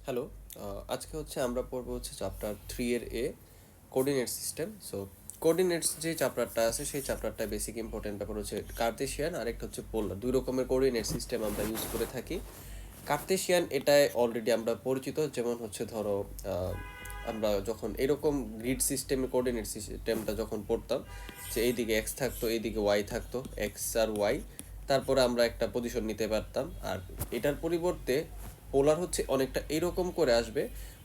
Hello. আজকে আমরা পড়বো চ্যাপ্টার 3 এর এ কোঅর্ডিনেট সিস্টেম। সো কোঅর্ডিনেটস যে চ্যাপ্টারটা আছে সেই চ্যাপ্টারটা বেসিক ইম্পর্টেন্ট ব্যাপার হচ্ছে কার্তেশিয়ান আর একটা হচ্ছে পোলার, দুই রকমের কোঅর্ডিনেট সিস্টেম আমরা ইউজ করে থাকি। কার্তেশিয়ান এটাই অলরেডি আমরা পরিচিত, যেমন ধরো আমরা যখন এরকম গ্রিড সিস্টেমে কোঅর্ডিনেট সিস্টেমটা যখন পড়তাম, যে এইদিকে এক্স থাকতো এইদিকে ওয়াই থাকতো, এক্স আর ওয়াই, তারপরে আমরা একটা পজিশন নিতে পারতাম। আর এটার পরিবর্তে পোলার হচ্ছে অনেকটা এরকম করে আসবে।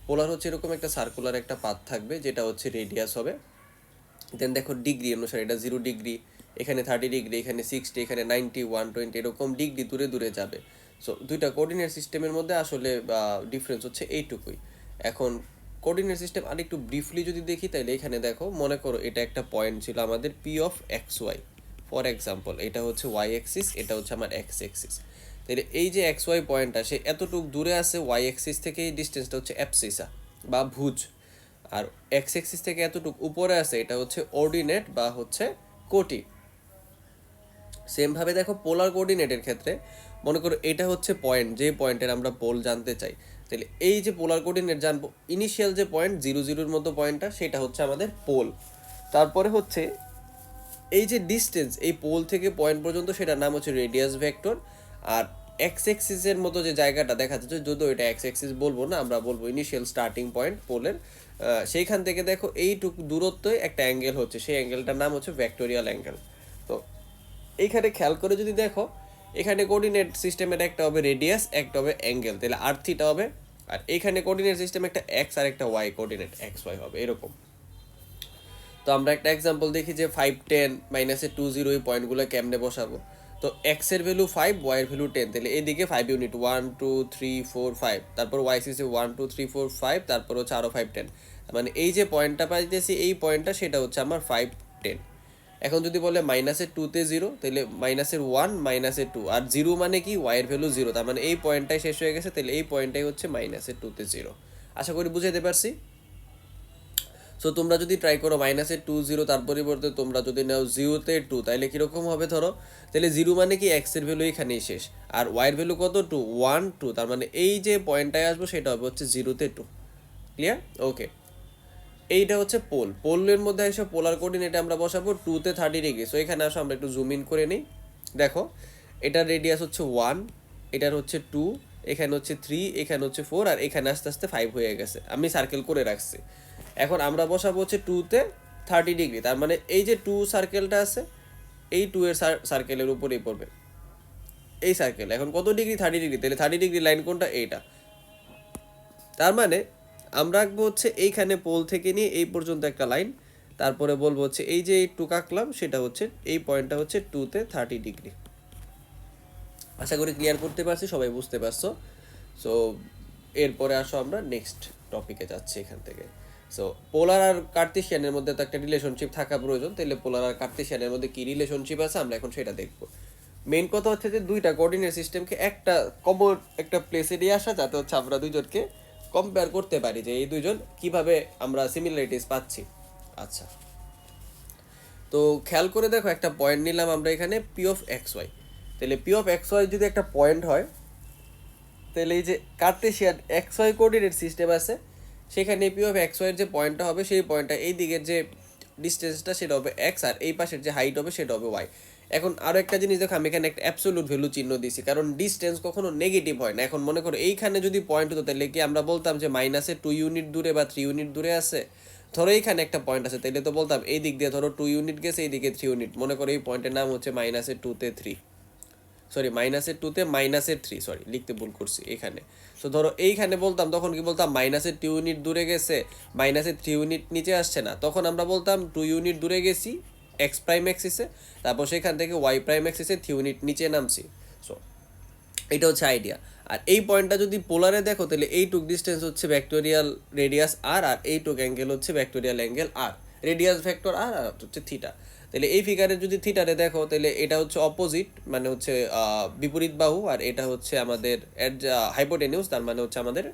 পোলার হচ্ছে এরকম একটা সার্কুলার একটা পাথ থাকবে, যেটা হচ্ছে রেডিয়াস হবে। দেন দেখো ডিগ্রি অনুসারে এটা 0 ডিগ্রি, এখানে 30 ডিগ্রি, এখানে 60, এখানে 90, 120, এরকম ডিগ্রি দূরে দূরে যাবে। সো দুইটা কোঅর্ডিনেট সিস্টেমের মধ্যে আসলে ডিফারেন্স হচ্ছে এইটুকুই। এখন কোঅর্ডিনেট সিস্টেম আর একটু ব্রিফলি যদি দেখি, তাহলে এখানে দেখো, মনে করো এটা একটা পয়েন্ট ছিল আমাদের P of X Y. For example এটা হচ্ছে ওয়াই অ্যাক্সিস, এটা হচ্ছে আমার এক্স অ্যাক্সিস। তাহলে এই যে এক্স ওয়াই পয়েন্টটা সে এতটুকু দূরে আছে ওয়াই অ্যাক্সিস থেকে, এই ডিস্টেন্সটা হচ্ছে অ্যাবসিসা বা ভুজ। আর এক্স অ্যাক্সিস থেকে এতটুকু উপরে আছে এটা হচ্ছে অর্ডিনেট বা হচ্ছে কোটি। সেম ভাবে দেখো পোলার কোঅর্ডিনেটের ক্ষেত্রে মনে করো এটা হচ্ছে পয়েন্ট, যে পয়েন্টের আমরা পোল জানতে চাই। তাহলে এই যে পোলার কোঅর্ডিনেট জানবো, ইনিশিয়াল যে পয়েন্ট 0 0-র মতো পয়েন্টটা, সেটা হচ্ছে আমাদের পোল। তারপরে হচ্ছে এই যে ডিস্টেন্স এই পোল থেকে পয়েন্ট পর্যন্ত, সেটার নাম হচ্ছে রেডিয়াস ভেক্টর। আর এক্স এক্সিসের মতো যে জায়গাটা দেখা যাচ্ছে, যদিও এটা এক্স এক্সিস বলবো না, আমরা বলবো ইনিশিয়াল স্টার্টিং পয়েন্ট পোলের, সেইখান থেকে দেখো এইটুকু দূরত্বে একটা অ্যাঙ্গেল হচ্ছে, সেই অ্যাঙ্গেলটার নাম হচ্ছে ভেক্টোরিয়াল অ্যাঙ্গেল। তো এইখানে খেয়াল করে যদি দেখো, এখানে কোঅর্ডিনেট সিস্টেমের একটা হবে রেডিয়াস, একটা হবে অ্যাঙ্গেল, তাহলে আর থিটা হবে। আর এইখানে কোঅর্ডিনেট সিস্টেম একটা এক্স আর একটা ওয়াই, কোঅর্ডিনেট এক্স ওয়াই হবে এরকম। তো আমরা একটা এক্সাম্পল দেখি যে 5, 10, -2, 0 এই পয়েন্টগুলো কেমনে বসাবো। তো এক্স এর ভ্যালু 5, ওয়াই এর ভ্যালু 10, তাহলে এইদিকে 5 ইউনিট, 1 2 3 4 5, তারপর ওয়াই সিসে 1 2 3 4 5, তারপর হচ্ছে আরও 5 10। মানে এই যে পয়েন্টটা পাইতেছি এই পয়েন্টটা, সেটা হচ্ছে আমার 5 10। এখন যদি বলে -2 তে 0, তাহলে -1 -2, আর 0 মানে কি, ওয়াই এর ভ্যালু 0, তার মানে এই পয়েন্টটাই শেষ হয়ে গেছে, তাহলে এই পয়েন্টটাই হচ্ছে -2 তে 0। আশা করি বুঝাইতে পারছি। সো তোমরা যদি ট্রাই করো -2 0, তার পরিবর্তে তোমরা যদি নাও 0 তে 2, তাহলে কীরকম হবে ধরো, তাহলে 0 মানে কি এক্সের ভ্যালু এখানেই শেষ, আর ওয়াইয়ের ভ্যালু কত 2, 1 2, তার মানে এই যে পয়েন্টটায় আসবো সেটা হবে হচ্ছে 0 তে 2। ক্লিয়ার? ওকে। এইটা হচ্ছে পোল। পোলের মধ্যে এসে পোলার কোঅর্ডিনেটে আমরা বসাবো 2 তে 30 ডিগ্রি। সো এখানে আসো আমরা একটু জুম ইন করে নিই। দেখো এটার রেডিয়াস হচ্ছে 1, এটার হচ্ছে 2, এখানে হচ্ছে 3, এখানে হচ্ছে 4, আর এখানে আস্তে আস্তে 5 হয়ে গেছে, আমি সার্কেল করে রাখছি। এখন আমরা বসাবো হচ্ছে 2 তে 30 ডিগ্রি, তার মানে এই যে 2 সার্কেলটা আছে, এই 2 এর সার্কেলের উপরেই পড়বে এই সার্কেল। এখন কত ডিগ্রি? 30 ডিগ্রি। তাহলে 30 ডিগ্রি লাইন কোনটা? এইটা। তার মানে আমরা আঁকবো হচ্ছে এইখানে পোল থেকে নিয়ে এই পর্যন্ত একটা লাইন, তারপরে বলবো হচ্ছে এই যে এইটুক আঁকলাম সেটা হচ্ছে এই পয়েন্টটা হচ্ছে 2 তে 30 ডিগ্রি। আশা করি ক্লিয়ার করতে পারছি, সবাই বুঝতে পারছো। সো এরপরে আসো আমরা নেক্সট টপিকে যাচ্ছি এখান থেকে। সো পোলার আর কার্তেশিয়ানের মধ্যে তো একটা রিলেশনশিপ থাকা প্রয়োজন, তাহলে পোলার আর কার্তেশিয়ানের মধ্যে কি রিলেশনশিপ আছে আমরা এখন সেটা দেখবো। মেইন কথা হচ্ছে যে দুইটা কোঅর্ডিনেট সিস্টেমকে একটা কমন একটা প্লেসে নিয়ে আসা, যাতে হচ্ছে আমরা দুইজনকে কম্পেয়ার করতে পারি যে এই দুইজন কিভাবে আমরা সিমিলারিটিস পাচ্ছি। আচ্ছা, তো খেয়াল করে দেখো, একটা পয়েন্ট নিলাম আমরা এখানে পি অফ এক্স ওয়াই। তাহলে পি অফ এক্স ওয়াই যদি একটা পয়েন্ট হয়, তাহলে এই যে Cartesian X Y coordinate system আছে, সেখানে পি অফ এক্স ওয়াইয়ের যে পয়েন্টটা হবে, সেই পয়েন্টটা এই দিকের যে ডিস্টেন্সটা সেটা হবে এক্স, আর এই পাশের যে হাইট হবে সেটা হবে ওয়াই। এখন আরও একটা জিনিস দেখো, আমি এখানে একটা অ্যাবসোলুট ভ্যালু চিহ্ন দিছি, কারণ ডিস্টেন্স কখনো নেগেটিভ হয় না। এখন মনে করো এইখানে যদি পয়েন্ট হতো, তাহলে কি আমরা বলতাম যে -2 ইউনিট দূরে বা 3 ইউনিট দূরে আছে? ধরো এইখানে একটা পয়েন্ট আছে, তাহলে তো বলতাম এই দিক দিয়ে ধরো 2 ইউনিট গেছে, এইদিকে 3 ইউনিট। মনে করো এই পয়েন্টের নাম হচ্ছে -2 তে 3, সরি -2 তে -3, সরি লিখতে ভুল করছি এখানে। তো ধরো এইখানে বলতাম, তখন কি বলতাম, -2 ইউনিট দূরে গেছে, -3 ইউনিট নিচে আসছে না, তখন আমরা বলতাম 2 ইউনিট দূরে গেছি এক্স প্রাইম এক্সিসে, তারপর সেখান থেকে ওয়াই প্রাইম এক্সিসে 3 ইউনিট নিচে নামছি। সো এটা হচ্ছে আইডিয়া। আর এই পয়েন্টটা যদি পোলারে দেখো, তাহলে এইটুক ডিস্টেন্স হচ্ছে ভেক্টোরিয়াল রেডিয়াস আর, আর এইটুক অ্যাঙ্গেল হচ্ছে ভেক্টোরিয়াল অ্যাঙ্গেল আর, রেডিয়াস ভেক্টর আর, আর হচ্ছে থিটা। তাহলে এই ফিগারে যদি থিটারে দেখো, তাহলে এটা হচ্ছে অপোজিট, মানে হচ্ছে বিপরীত বাহু, আর এটা হচ্ছে আমাদের হাইপোটেনিউস, তার মানে হচ্ছে আমাদের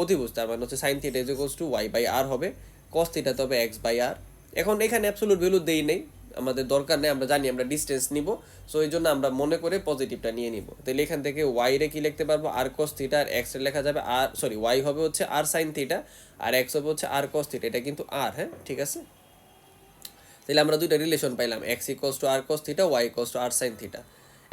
অতিভুজ, তার মানে হচ্ছে sine theta is equals to Y by R হবে, কস থিটা তো হবে এক্স বাই আর। এখন এখানে অ্যাবসোলুট ভ্যালু দেই নেই, আমাদের দরকার নেই, আমরা জানি আমরা ডিস্টেন্স নিব, সো এই জন্য আমরা মনে করে পজিটিভটা নিয়ে নিব। তাহলে এখান থেকে ওয়াই রে কি লিখতে পারবো, আর কস থিটা, আর এক্স রে লেখা যাবে আর, সরি ওয়াই হবে হচ্ছে আর সাইন থিটা, আর এক্স হবে হচ্ছে আর কস থিটা, এটা কিন্তু আর, হ্যাঁ ঠিক আছে। তাহলে আমরা দুইটা রিলেশন পাইলাম, X equals to R cos theta, Y equals to R sine theta.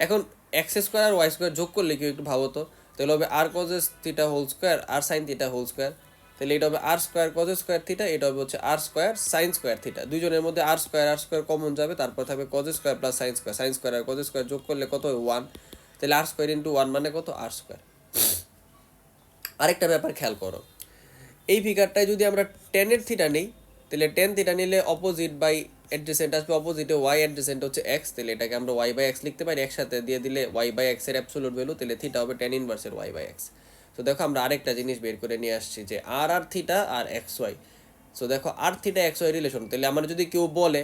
এখন এক্স স্কোয়ার আর ওয়াই স্কোয়ার যোগ করলে কি একটু ভাবো তো, তাহলে হবে R cos theta whole square R sine theta whole square, তাহলে এটা হবে R square cos square theta, এটা হবে হচ্ছে R square sine square theta. দুইজনের মধ্যে আর স্কোয়ার কমন যাবে, তারপর থাকবে cos square plus sine square আর কজেস স্কোয়ার যোগ করলে কত হবে 1, তাহলে আর স্কোয়ার ইন্টু 1 মানে কত আর স্কোয়ার। আরেকটা ব্যাপার খেয়াল করো, এই ফিগারটায় যদি আমরা টেনের থিটা নেই, তাহলে টেন থিটা নিলে অপোজিট বাই অ্যাডজেসেন্ট আসবে, অপোজিটে ওয়াই অ্যাডজেসেন্ট হচ্ছে এক্স, তাহলে এটাকে আমরা ওয়াই বাই এক্স লিখতে পারি, একসাথে দিয়ে দিলে ওয়াই বাই এক্স এর অ্যাবসোলুট ভ্যালু, তাহলে থিটা হবে টেন ইনভার্সের ওয়াই বাই এক্স। তো দেখো আমরা আরেকটা জিনিস বের করে নিয়ে আসছি যে আর আর থিটা আর এক্স ওয়াই। সো দেখো আর থিটা এক্স ওয়াই রিলেশন, তাহলে আমার যদি কেউ বলে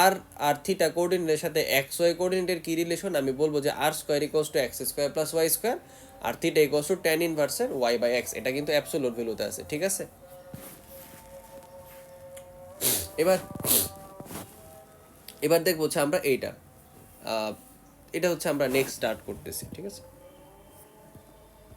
আর আর থিটা কোঅর্ডিনেটের সাথে এক্স ওয়াই কোঅর্ডিনেটের কি রিলেশন, আমি বলবো যে R square equals to X square plus Y square, আর থিটা ইকোয়াস টু টেন ইনভার্সের ওয়াই বাই এক্স, এটা কিন্তু অ্যাবসোলুট ভ্যালুতে আছে, ঠিক আছে। এবার এবার দেখবো হচ্ছে আমরা এইটা, এটা হচ্ছে আমরা নেক্সট স্টার্ট করতেছি, ঠিক আছে।